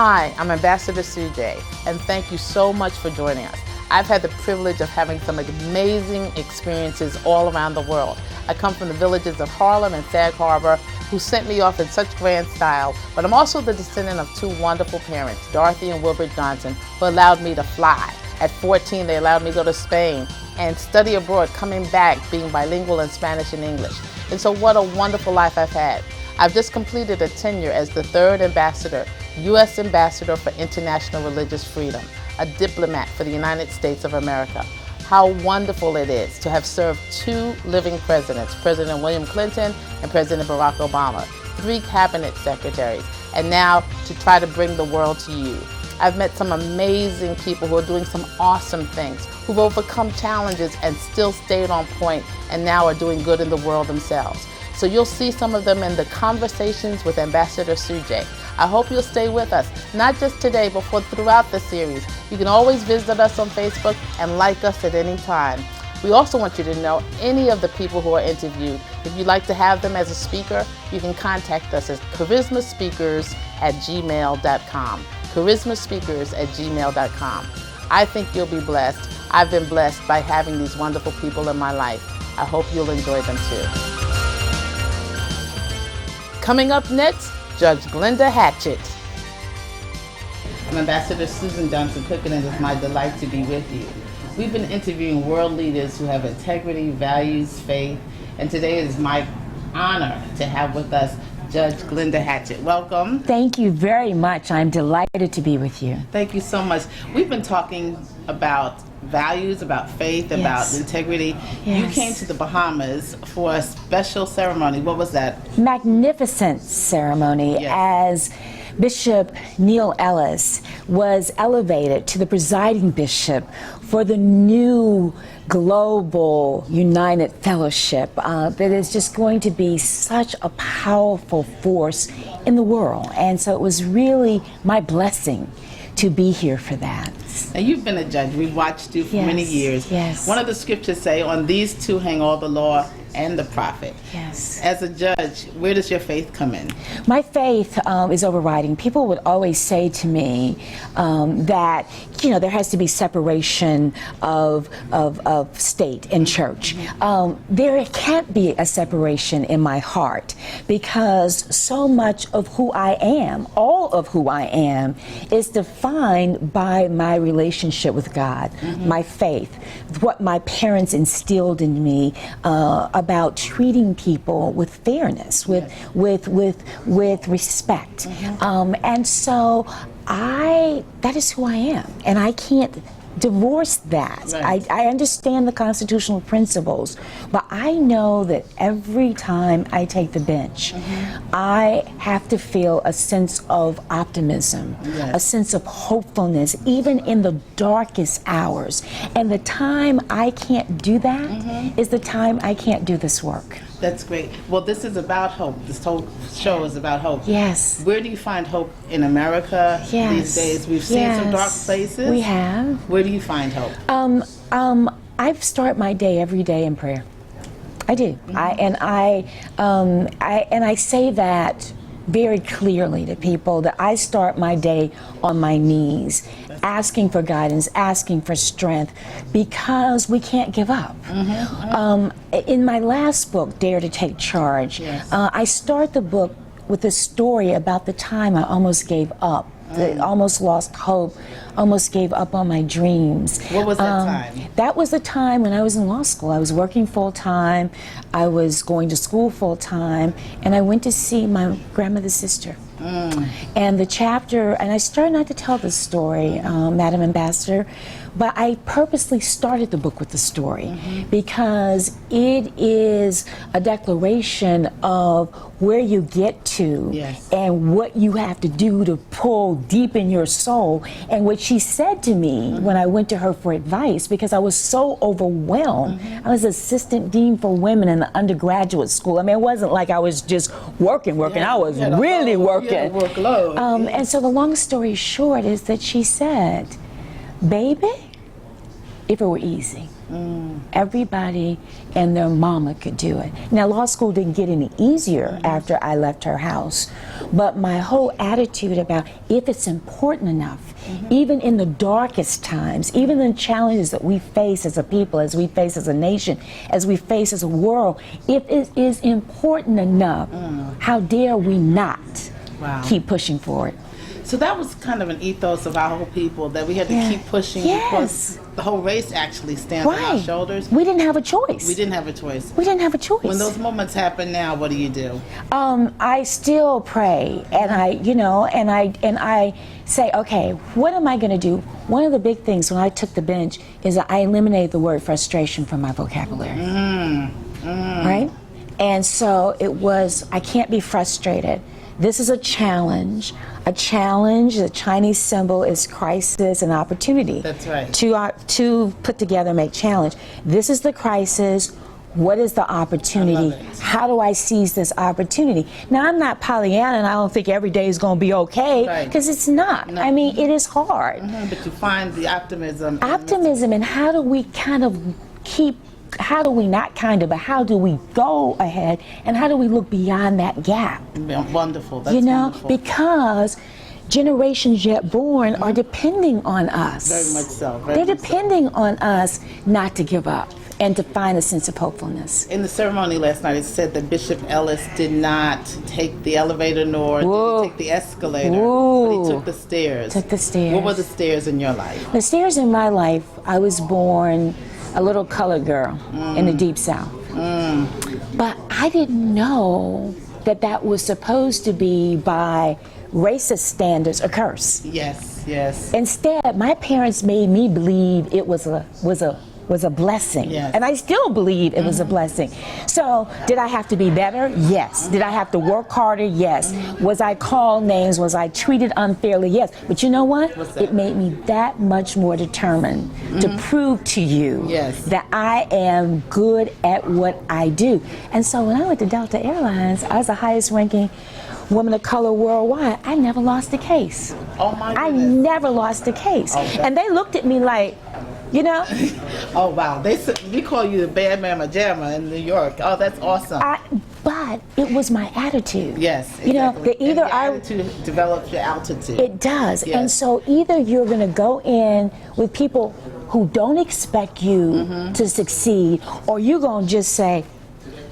Hi, I'm Ambassador Sujay, and thank you so much for joining us. I've had the privilege of having some amazing experiences all around the world. I come from the villages of Harlem and Sag Harbor, who sent me off in such grand style, but I'm also the descendant of two wonderful parents, Dorothy and Wilbert Johnson, who allowed me to fly. At 14, they allowed me to go to Spain and study abroad, coming back, being bilingual in Spanish and English. And so what a wonderful life I've had. I've just completed a tenure as the third ambassador, U.S. Ambassador for International Religious Freedom, a diplomat for the United States of America. How wonderful it is to have served two living presidents, President William Clinton and President Barack Obama, 3 cabinet secretaries, and now to try to bring the world to you. I've met some amazing people who are doing some awesome things, who've overcome challenges and still stayed on point and now are doing good in the world themselves. So you'll see some of them in the Conversations with Ambassador Sujay. I hope you'll stay with us, not just today, but throughout the series. You can always visit us on Facebook and like us at any time. We also want you to know any of the people who are interviewed. If you'd like to have them as a speaker, you can contact us at charismaspeakers@gmail.com. charismaspeakers@gmail.com. I think you'll be blessed. I've been blessed by having these wonderful people in my life. I hope you'll enjoy them too. Coming up next, Judge Glenda Hatchett. I'm Ambassador Susan Johnson Cook, and it is my delight to be with you. We've been interviewing world leaders who have integrity, values, faith, and today it is my honor to have with us Judge Glenda Hatchett. Welcome. Thank you very much. I'm delighted to be with you. Thank you so much. We've been talking about values, about faith, about integrity. Yes. You came to the Bahamas for a special ceremony. What was that? Magnificent ceremony as Bishop Neil Ellis was elevated to the presiding bishop for the new global United Fellowship that is just going to be such a powerful force in the world. And so it was really my blessing to be here for that. Now, you've been a judge. We've watched you for many years. Yes. One of the scriptures say, on these two hang all the law and the prophet. Yes. As a judge, where does your faith come in? My faith is overriding. People would always say to me that, you know, there has to be separation of state and church. There can't be a separation in my heart, because so much of who I am, all of who I am, is defined by my relationship with God, my faith, what my parents instilled in me about treating people with fairness, with respect, and so that is who I am, and I can't divorce that. Right. I understand the constitutional principles, but I know that every time I take the bench, I have to feel a sense of optimism, a sense of hopefulness, even in the darkest hours. And the time I can't do that is the time I can't do this work. That's great. Well, this is about hope. This whole show is about hope. Yes. Where do you find hope in America these days? We've seen some dark places. We have. Where do you find hope? I start my day every day in prayer. I do. I say that very clearly to people, that I start my day on my knees, asking for guidance, asking for strength, because we can't give up. In my last book, Dare to Take Charge, I start the book with a story about the time I almost gave up. Almost lost hope, almost gave up on my dreams. What was that time? That was the time when I was in law school. I was working full time, I was going to school full time, and I went to see my grandmother's sister. And the chapter, and I started not to tell this story, Madam Ambassador, but I purposely started the book with the story because it is a declaration of where you get to and what you have to do to pull deep in your soul. And what she said to me when I went to her for advice, because I was so overwhelmed. I was assistant dean for women in the undergraduate school. I mean, it wasn't like I was just working. I was really working. Workload. And so the long story short is that she said, baby, if it were easy. Everybody and their mama could do it. Now, law school didn't get any easier after I left her house, but my whole attitude about if it's important enough, even in the darkest times, even the challenges that we face as a people, as we face as a nation, as we face as a world, if it is important enough, how dare we not keep pushing forward? So that was kind of an ethos of our whole people, that we had to keep pushing because the whole race actually stands on our shoulders. We didn't have a choice. We didn't have a choice. We didn't have a choice. When those moments happen now, what do? I still pray, and I say, okay, what am I going to do? One of the big things when I took the bench is that I eliminated the word frustration from my vocabulary. Right? And so it was, I can't be frustrated. This is a challenge. A challenge, the Chinese symbol is crisis and opportunity. That's right. Two put together make challenge. This is the crisis. What is the opportunity? How do I seize this opportunity? Now, I'm not Pollyanna, and I don't think every day is going to be okay, because it's not. No. I mean, it is hard. But you find the optimism. Optimism, and how do we kind of how do we not kind of, but how do we go ahead, and how do we look beyond that gap? Wonderful. That's wonderful. Because generations yet born are depending on us. Very much so. They're depending on us not to give up and to find a sense of hopefulness. In the ceremony last night, it said that Bishop Ellis did not take the elevator nor did he take the escalator, but he took the stairs. Took the stairs. What were the stairs in your life? The stairs in my life, I was born a little colored girl in the Deep South. But I didn't know that that was supposed to be, by racist standards, a curse. Yes, yes. Instead, my parents made me believe it was a blessing. Yes. And I still believe it was a blessing. So, did I have to be better? Yes. Did I have to work harder? Yes. Was I called names? Was I treated unfairly? Yes. But you know what? It made me that much more determined to prove to you that I am good at what I do. And so when I went to Delta Airlines, I was the highest ranking woman of color worldwide. I never lost a case. Oh my goodness. I never lost a case. And they looked at me like, you know? Oh wow, we call you the bad mama jamma in New York. Oh, that's awesome. But it was my attitude. Yes, exactly. You know, either attitude develops your altitude. It does. Yes. And so either you're going to go in with people who don't expect you to succeed, or you're going to just say,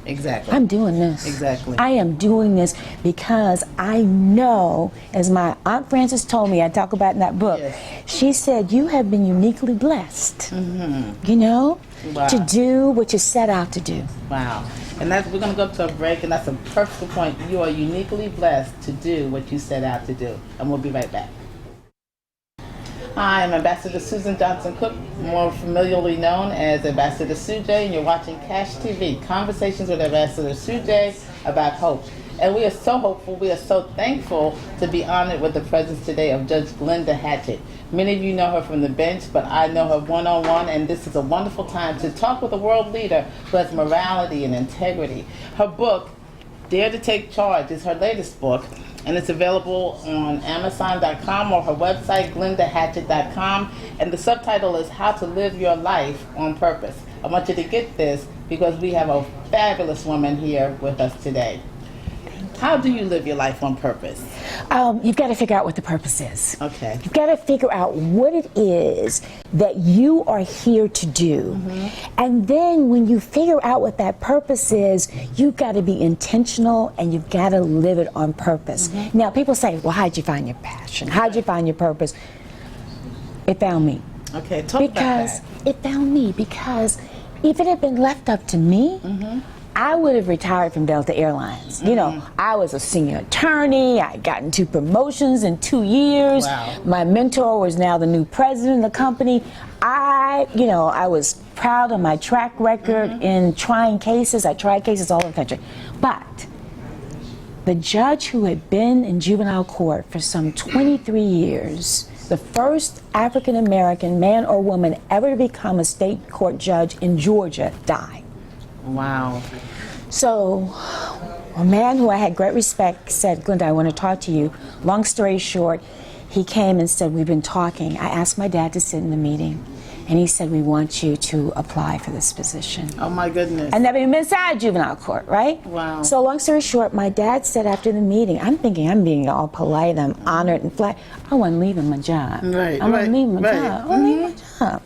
exactly, I'm doing this. Exactly. I am doing this because I know, as my Aunt Frances told me, I talk about in that book, she said, you have been uniquely blessed, you know, to do what you set out to do. Wow. And we're going to go to a break, and that's a perfect point. You are uniquely blessed to do what you set out to do. And we'll be right back. Hi, I'm Ambassador Susan Johnson-Cook, more familiarly known as Ambassador Sujay, and you're watching Cash TV, Conversations with Ambassador Sujay about hope. And we are so hopeful, we are so thankful to be honored with the presence today of Judge Glenda Hatchett. Many of you know her from the bench, but I know her one-on-one, and this is a wonderful time to talk with a world leader who has morality and integrity. Her book, Dare to Take Charge, is her latest book, and it's available on Amazon.com or her website, GlendaHatchett.com, and the subtitle is How to Live Your Life on Purpose. I want you to get this because we have a fabulous woman here with us today. How do you live your life on purpose? You've got to figure out what the purpose is. Okay. You've got to figure out what it is that you are here to do. And then when you figure out what that purpose is, you've got to be intentional and you've got to live it on purpose. Now, people say, well, how'd you find your passion? How'd you find your purpose? It found me. Okay, talk about that. It found me because if it had been left up to me, I would have retired from Delta Airlines. You know, I was a senior attorney. I had gotten 2 promotions in 2 years. Wow. My mentor was now the new president of the company. I was proud of my track record in trying cases. I tried cases all over the country. But the judge who had been in juvenile court for some 23 years, the first African-American man or woman ever to become a state court judge in Georgia, died. Wow. So a man who I had great respect said, Glenda, I want to talk to you. Long story short, he came and said, we've been talking. I asked my dad to sit in the meeting. And he said, we want you to apply for this position. Oh my goodness. I've never even been inside juvenile court, right? Wow. So long story short, my dad said after the meeting, I'm thinking I'm being all polite, I'm honored and flat. I wasn't leaving my job. Right, I wasn't leaving my right. job. I wasn't leaving my job.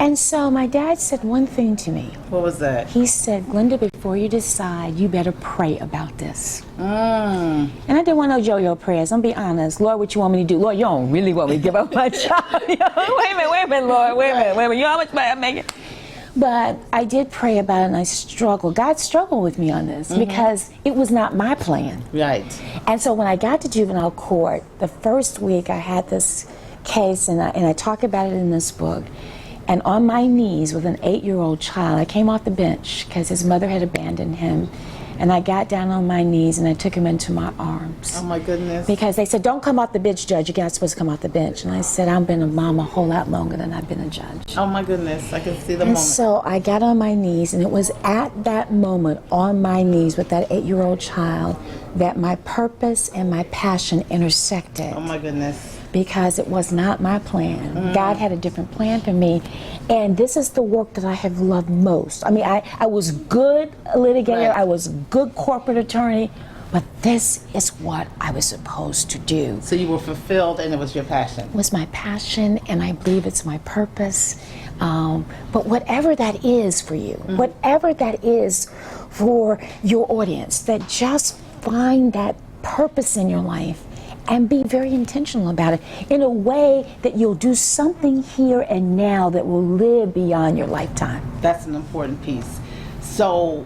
And so my dad said one thing to me. What was that? He said, Glenda, before you decide, you better pray about this. And I didn't want no yo-yo prayers. I'm be honest. Lord, what you want me to do? Lord, you don't really want me to give up my job. Wait a minute, Lord. Wait a minute. You know how much money I'm making? But I did pray about it, and I struggled. God struggled with me on this because it was not my plan. Right. And so when I got to juvenile court, the first week I had this case, and I talk about it in this book. And on my knees with an 8-year-old child, I came off the bench because his mother had abandoned him. And I got down on my knees and I took him into my arms. Oh my goodness. Because they said, don't come off the bench, Judge. You're not supposed to come off the bench. And I said, I've been a mom a whole lot longer than I've been a judge. Oh my goodness, I can see the And moment. so I got on my knees, and it was at that moment on my knees with that 8-year-old child that my purpose and my passion intersected. Oh my goodness. Because it was not my plan. God had a different plan for me. And this is the work that I have loved most. I mean, I was good litigator, Right. I was good corporate attorney, but this is what I was supposed to do. So you were fulfilled and it was your passion. It was my passion, and I believe it's my purpose. But whatever that is for you, whatever that is for your audience, that just find that purpose in your life and be very intentional about it in a way that you'll do something here and now that will live beyond your lifetime. That's an important piece. So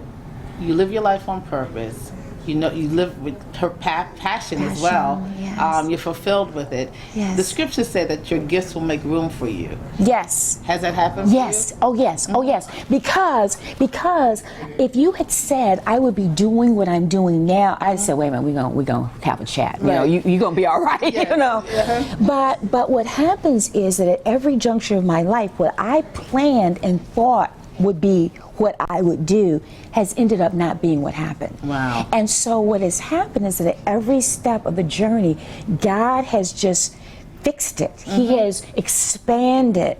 you live your life on purpose. You know, you live with her passion as well. Yes. You're fulfilled with it. Yes. The scriptures say that your gifts will make room for you. Yes. Has that happened for Yes. you? Oh yes. Oh yes. Because if you had said I would be doing what I'm doing now, I'd say, wait a minute, we gonna have a chat. You know, Right. you're gonna be all right. Yes. You know. Uh-huh. But what happens is that at every juncture of my life, what I planned and thought would be what I would do has ended up not being what happened. Wow. And so what has happened is that at every step of the journey, God has just fixed it. He has expanded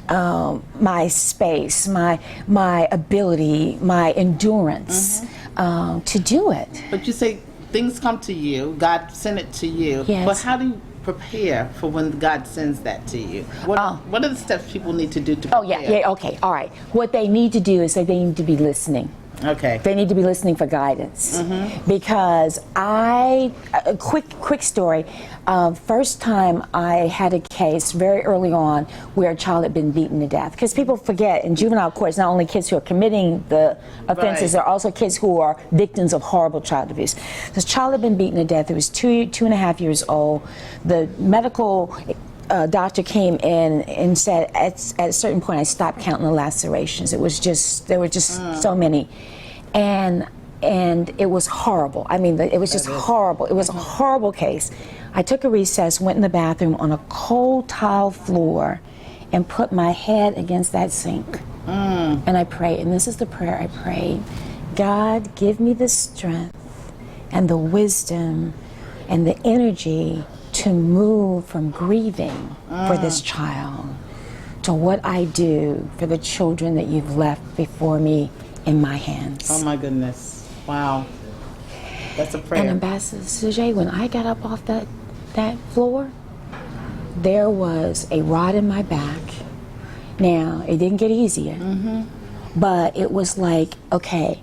my space, my ability, my endurance to do it. But you say things come to you, God sent it to you. Yes. But how do you prepare for when God sends that to you? What are the steps people need to do to prepare? Oh yeah, okay, all right. What they need to do is that they need to be listening. Okay. They need to be listening for guidance. Because a quick story, first time I had a case very early on where a child had been beaten to death. Because people forget, in juvenile court, it's not only kids who are committing the offenses, Right. there are also kids who are victims of horrible child abuse. This child had been beaten to death. It was 2.5 years old. The medical doctor came in and said at a certain point I stopped counting the lacerations. It was just, there were just so many. And it was horrible. I mean, it was just horrible. It was a horrible case. I took a recess, went in the bathroom on a cold tile floor and put my head against that sink. And I prayed, and this is the prayer I prayed. God, give me the strength and the wisdom and the energy to move from grieving for this child to what I do for the children that you've left before me in my hands. Oh my goodness. Wow. That's a prayer. And Ambassador Sujay, when I got up off that floor, there was a rod in my back. Now, it didn't get easier, but it was like, okay,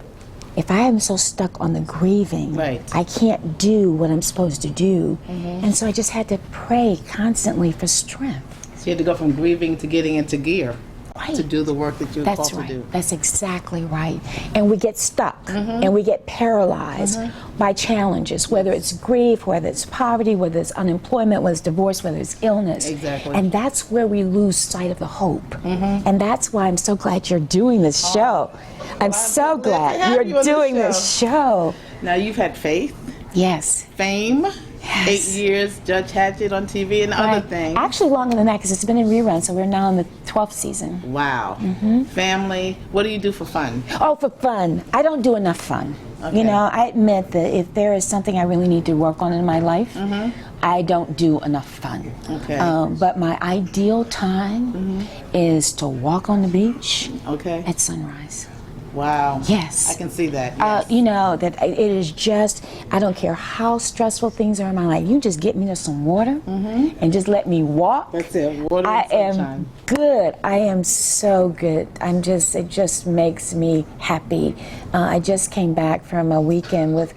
if I am so stuck on the grieving, Right. I can't do what I'm supposed to do. And so I just had to pray constantly for strength. So you had to go from grieving to getting into gear Right. to do the work that you're That's called right. to do. That's exactly right. And we get stuck and we get paralyzed by challenges, whether it's grief, whether it's poverty, whether it's unemployment, whether it's divorce, whether it's illness. Exactly. And that's where we lose sight of the hope. And that's why I'm so glad you're doing this show. I'm so glad to have glad you on you're the doing this show. Now you've had faith, Yes. fame, Yes. 8 years, Judge Hatchett on TV and other Right. things. Actually longer than that because it's been in reruns, so we're now in the 12th season. Wow. Family. What do you do for fun? Oh, for fun. I don't do enough fun. Okay. You know, I admit that if there is something I really need to work on in my life, I don't do enough fun. Okay. But my ideal time is to walk on the beach at sunrise. Wow. Yes. I can see that. Yes. You know, that it is just, I don't care how stressful things are in my life. You just get me to some water and just let me walk. That's it. Water and sunshine. Am good. I am so good. It just makes me happy. I just came back from a weekend with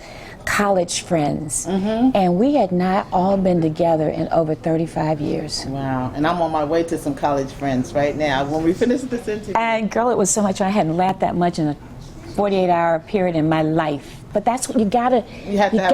college friends, and we had not all been together in over 35 years. Wow. And I'm on my way to some college friends right now when we finish this interview. And girl, it was so much. I hadn't laughed that much in a 48-hour period in my life. But that's what you gotta do that. Yes, you have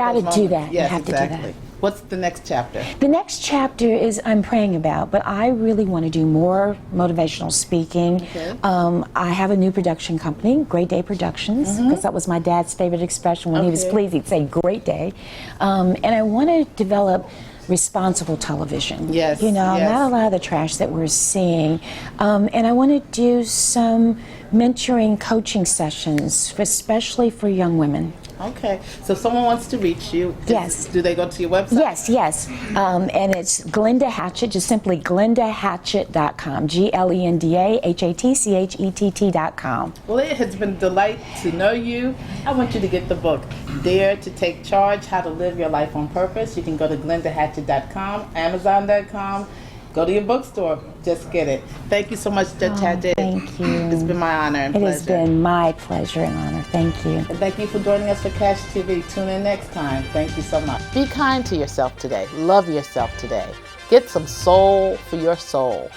to do exactly. that. What's the next chapter? The next chapter is I'm praying about, but I really want to do more motivational speaking. Okay. I have a new production company, Great Day Productions, because that was my dad's favorite expression. When he was pleased, he'd say Great Day. And I want to develop responsible television. Yes. You know, yes. not a lot of the trash that we're seeing. And I want to do some mentoring coaching sessions, especially for young women. Okay. So if someone wants to reach you, Yes. do they go to your website? Yes. And it's Glenda Hatchett, just simply GlendaHatchett.com, GlendaHatchett.com. Well, it has been a delight to know you. I want you to get the book, Dare to Take Charge, How to Live Your Life on Purpose. You can go to GlendaHatchett.com, Amazon.com. Go to your bookstore. Just get it. Thank you so much, Judge Hatchett. Thank you. It's been my honor and pleasure. It has been my pleasure and honor. Thank you. And thank you for joining us for Cash TV. Tune in next time. Thank you so much. Be kind to yourself today. Love yourself today. Get some soul for your soul.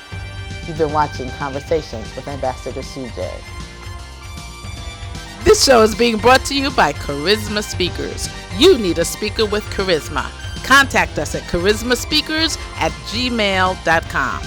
You've been watching Conversations with Ambassador Sujay. This show is being brought to you by Charisma Speakers. You need a speaker with charisma. Contact us at charismaspeakers@gmail.com.